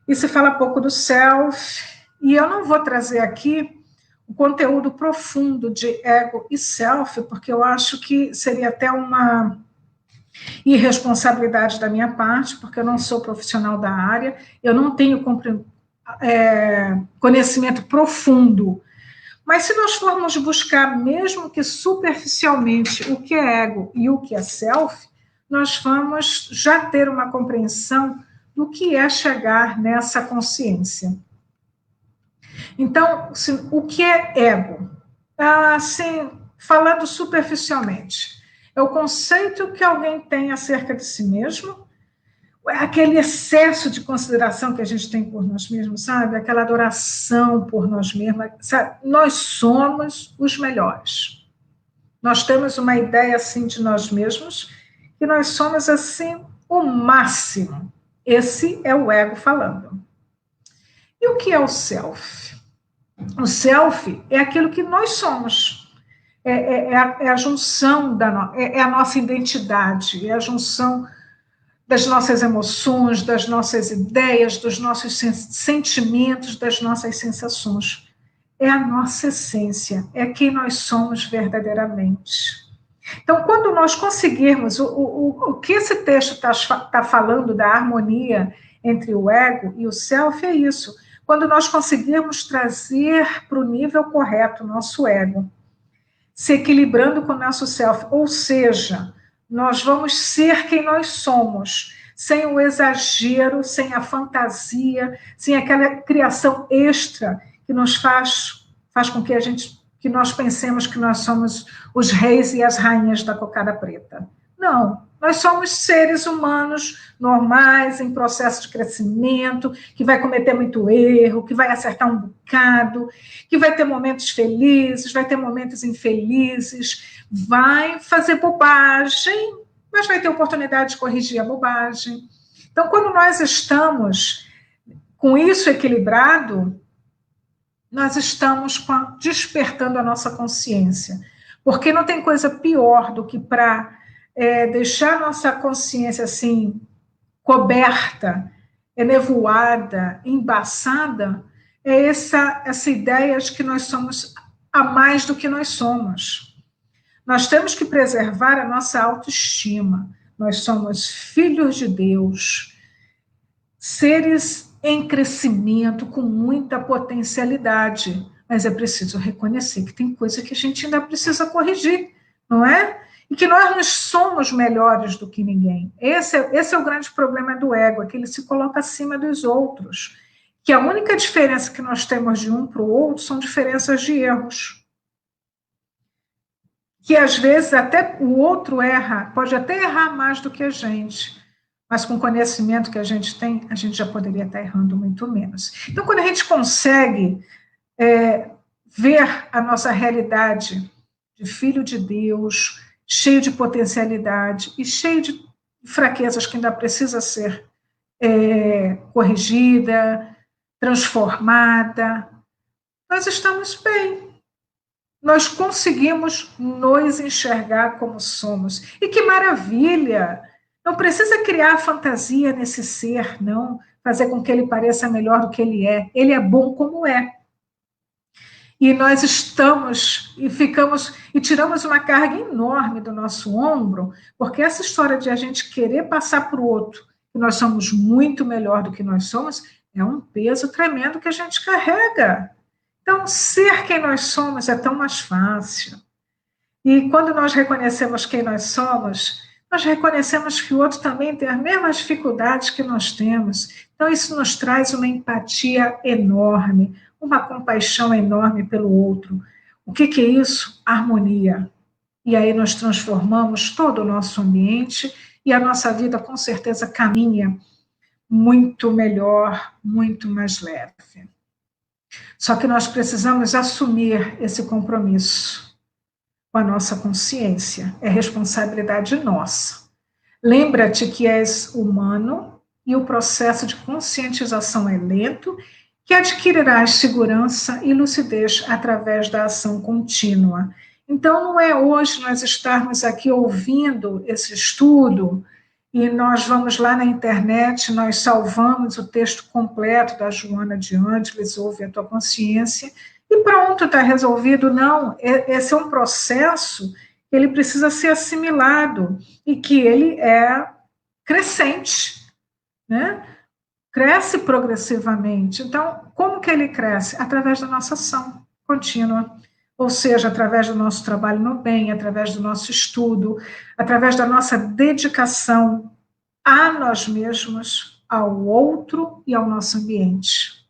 e se fala pouco do self, e eu não vou trazer aqui o conteúdo profundo de ego e self, porque eu acho que seria até uma irresponsabilidade da minha parte, porque eu não sou profissional da área, eu não tenho conhecimento profundo. Mas se nós formos buscar, mesmo que superficialmente, o que é ego e o que é self, nós vamos já ter uma compreensão do que é chegar nessa consciência. Então, o que é ego? Assim, falando superficialmente, é o conceito que alguém tem acerca de si mesmo, aquele excesso de consideração que a gente tem por nós mesmos, sabe? Aquela adoração por nós mesmos. Sabe? Nós somos os melhores. Nós temos uma ideia, assim, de nós mesmos, que nós somos, assim, o máximo. Esse é o ego falando. E o que é o self? O self é aquilo que nós somos. É a junção, é a nossa identidade, é a junção das nossas emoções, das nossas ideias, dos nossos sentimentos, das nossas sensações. É a nossa essência, é quem nós somos verdadeiramente. Então, quando nós conseguirmos, o que esse texto está falando da harmonia entre o ego e o self é isso. Quando nós conseguirmos trazer para o nível correto o nosso ego, se equilibrando com o nosso self, ou seja, nós vamos ser quem nós somos, sem o exagero, sem a fantasia, sem aquela criação extra que nos faz com que nós pensemos que nós somos os reis e as rainhas da cocada preta. Não, nós somos seres humanos normais, em processo de crescimento, que vai cometer muito erro, que vai acertar um bocado, que vai ter momentos felizes, vai ter momentos infelizes, vai fazer bobagem, mas vai ter oportunidade de corrigir a bobagem. Então, quando nós estamos com isso equilibrado, nós estamos despertando a nossa consciência. Porque não tem coisa pior do que para deixar nossa consciência assim, coberta, nevoada, embaçada, é essa ideia de que nós somos a mais do que nós somos. Nós temos que preservar a nossa autoestima. Nós somos filhos de Deus, seres em crescimento, com muita potencialidade, mas é preciso reconhecer que tem coisa que a gente ainda precisa corrigir, não é? E que nós não somos melhores do que ninguém. Esse é o grande problema do ego, é que ele se coloca acima dos outros, que a única diferença que nós temos de um para o outro são diferenças de erros. Que às vezes até o outro erra, pode até errar mais do que a gente, mas com o conhecimento que a gente tem, a gente já poderia estar errando muito menos. Então, quando a gente consegue ver a nossa realidade de filho de Deus, cheio de potencialidade e cheio de fraquezas que ainda precisa ser corrigida, transformada, nós estamos bem. Nós conseguimos nos enxergar como somos. E que maravilha! Não precisa criar fantasia nesse ser, não, fazer com que ele pareça melhor do que ele é. Ele é bom como é. E nós estamos e tiramos uma carga enorme do nosso ombro, porque essa história de a gente querer passar para o outro que nós somos muito melhor do que nós somos é um peso tremendo que a gente carrega. Então, ser quem nós somos é tão mais fácil. E quando nós reconhecemos quem nós reconhecemos que o outro também tem as mesmas dificuldades que nós temos. Então, isso nos traz uma empatia enorme, uma compaixão enorme pelo outro. O que é isso? Harmonia. E aí nós transformamos todo o nosso ambiente e a nossa vida, com certeza, caminha muito melhor, muito mais leve. Só que nós precisamos assumir esse compromisso com a nossa consciência. É responsabilidade nossa. Lembra-te que és humano e o processo de conscientização é lento, que adquirirás segurança e lucidez através da ação contínua. Então, não é hoje nós estarmos aqui ouvindo esse estudo e nós vamos lá na internet, nós salvamos o texto completo da Joana de Ângeles, Ouve a Tua Consciência, e pronto, está resolvido. Não, esse é um processo que ele precisa ser assimilado e que ele é crescente, né? Cresce progressivamente. Então, como que ele cresce? Através da nossa ação contínua, ou seja, através do nosso trabalho no bem, através do nosso estudo, através da nossa dedicação a nós mesmos, ao outro e ao nosso ambiente.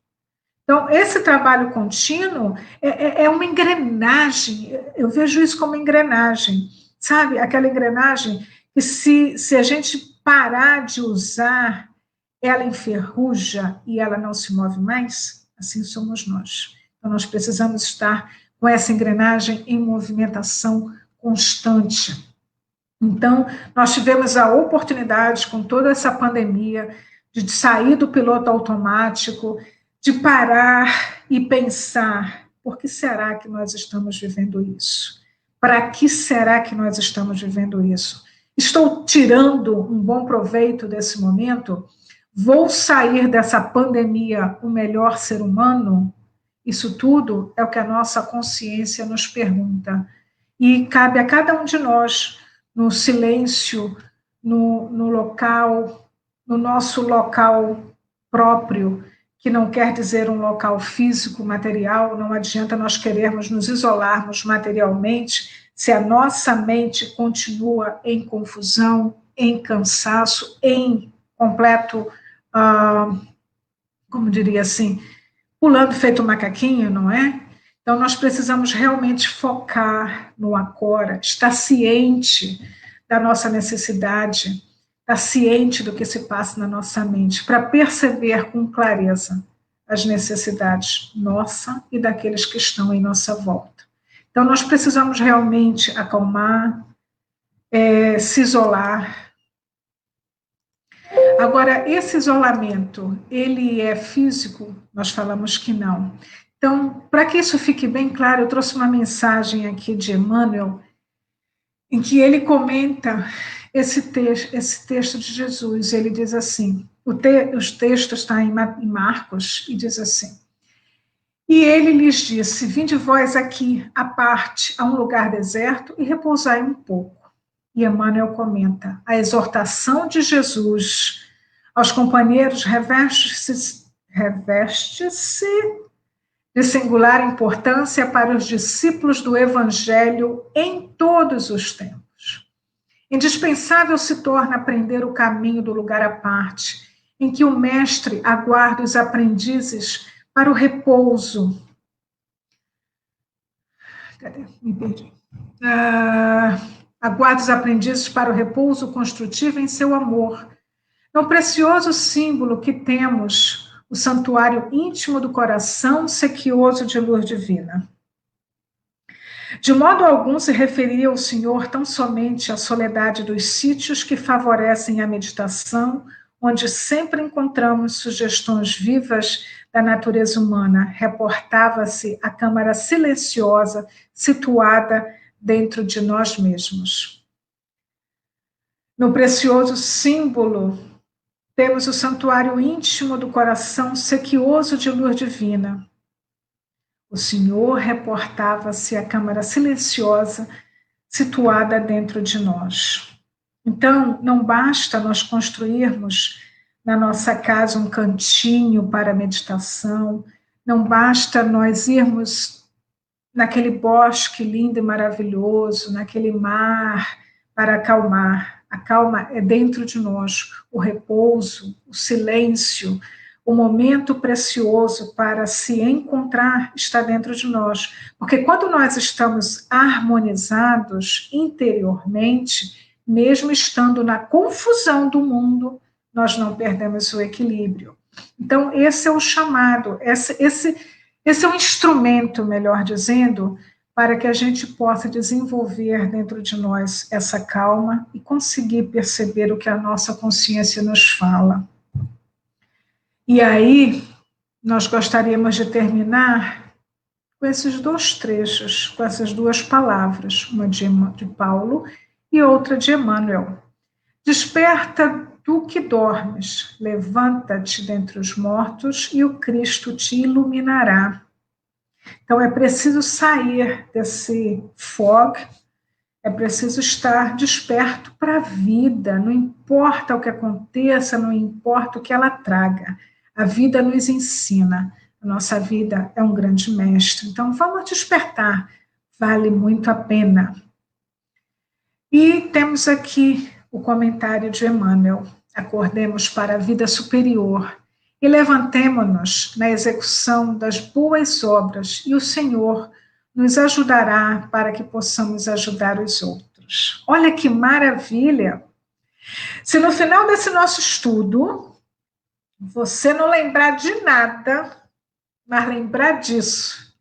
Então, esse trabalho contínuo é uma engrenagem, eu vejo isso como engrenagem, sabe? Aquela engrenagem que se a gente parar de usar, ela enferruja e ela não se move mais, assim somos nós. Então, nós precisamos estar com essa engrenagem em movimentação constante. Então, nós tivemos a oportunidade, com toda essa pandemia, de sair do piloto automático, de parar e pensar: por que será que nós estamos vivendo isso? Para que será que nós estamos vivendo isso? Estou tirando um bom proveito desse momento? Vou sair dessa pandemia o melhor ser humano? Isso tudo é o que a nossa consciência nos pergunta. E cabe a cada um de nós, no silêncio, no local, no nosso local próprio, que não quer dizer um local físico, material. Não adianta nós querermos nos isolarmos materialmente se a nossa mente continua em confusão, em cansaço, em completo, como diria assim, pulando feito um macaquinho, não é? Então, nós precisamos realmente focar no agora, estar ciente da nossa necessidade, estar ciente do que se passa na nossa mente, para perceber com clareza as necessidades nossa e daqueles que estão em nossa volta. Então, nós precisamos realmente acalmar, se isolar. Agora, esse isolamento, ele é físico? Nós falamos que não. Então, para que isso fique bem claro, eu trouxe uma mensagem aqui de Emmanuel, em que ele comenta esse texto de Jesus. Ele diz assim, os textos estão em Marcos, e diz assim: e ele lhes disse: vinde vós aqui, à parte, a um lugar deserto, e repousai um pouco. E Emmanuel comenta: a exortação de Jesus aos companheiros reveste-se de singular importância para os discípulos do Evangelho em todos os tempos. Indispensável se torna aprender o caminho do lugar à parte, em que o mestre aguarda os aprendizes para o repouso. Cadê? Me perdi. Aguarda os aprendizes para o repouso construtivo em seu amor. No precioso símbolo que temos, o santuário íntimo do coração sequioso de luz divina. De modo algum se referia o Senhor tão somente à soledade dos sítios que favorecem a meditação, onde sempre encontramos sugestões vivas da natureza humana. Reportava-se a câmara silenciosa situada dentro de nós mesmos. No precioso símbolo, temos o santuário íntimo do coração sequioso de luz divina. O Senhor reportava-se à câmara silenciosa situada dentro de nós. Então, não basta nós construirmos na nossa casa um cantinho para meditação, não basta nós irmos naquele bosque lindo e maravilhoso, naquele mar para acalmar. A calma é dentro de nós, o repouso, o silêncio, o momento precioso para se encontrar está dentro de nós. Porque quando nós estamos harmonizados interiormente, mesmo estando na confusão do mundo, nós não perdemos o equilíbrio. Então, esse é o chamado, Esse é um instrumento, melhor dizendo, para que a gente possa desenvolver dentro de nós essa calma e conseguir perceber o que a nossa consciência nos fala. E aí, nós gostaríamos de terminar com esses dois trechos, com essas duas palavras, uma de Paulo e outra de Emmanuel. Desperta tu que dormes, levanta-te dentre os mortos e o Cristo te iluminará. Então é preciso sair desse fog, é preciso estar desperto para a vida, não importa o que aconteça, não importa o que ela traga. A vida nos ensina, a nossa vida é um grande mestre. Então vamos despertar, vale muito a pena. E temos aqui o comentário de Emmanuel. Acordemos para a vida superior e levantemo-nos na execução das boas obras, e o Senhor nos ajudará para que possamos ajudar os outros. Olha que maravilha! Se no final desse nosso estudo você não lembrar de nada, mas lembrar disso,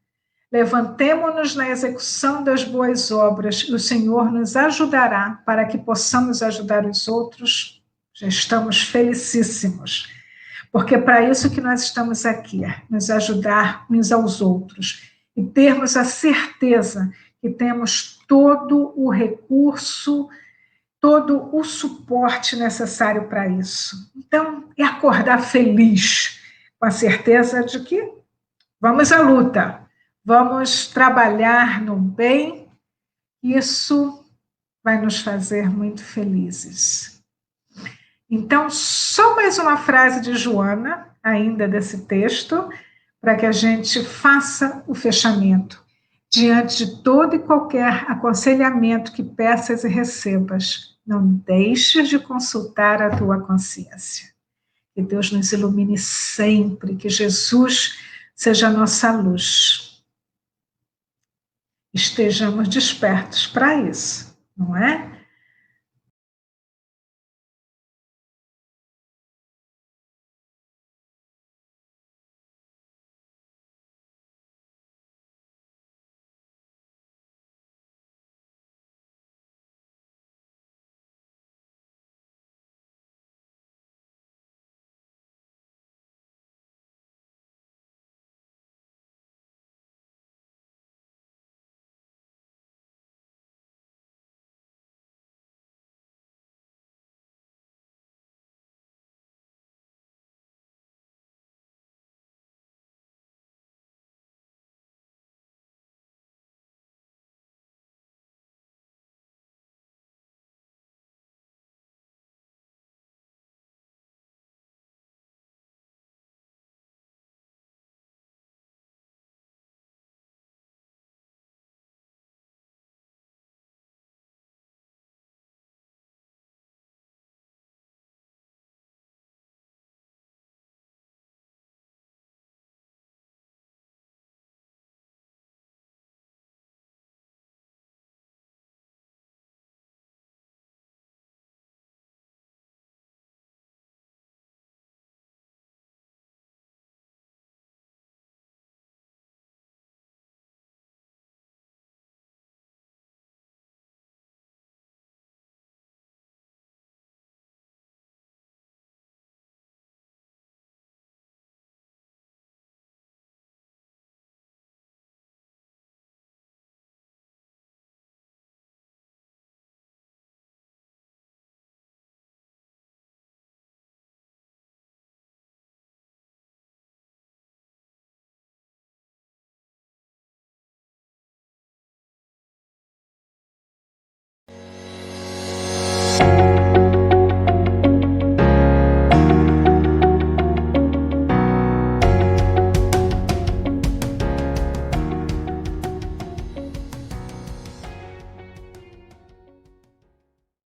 levantemo-nos na execução das boas obras e o Senhor nos ajudará para que possamos ajudar os outros, já estamos felicíssimos. Porque é para isso que nós estamos aqui, nos ajudar uns aos outros e termos a certeza que temos todo o recurso, todo o suporte necessário para isso. Então, é acordar feliz, com a certeza de que vamos à luta, vamos trabalhar no bem, isso vai nos fazer muito felizes. Então, só mais uma frase de Joana, ainda desse texto, para que a gente faça o fechamento. Diante de todo e qualquer aconselhamento que peças e recebas, não deixes de consultar a tua consciência. Que Deus nos ilumine sempre, que Jesus seja a nossa luz. Estejamos despertos para isso, não é?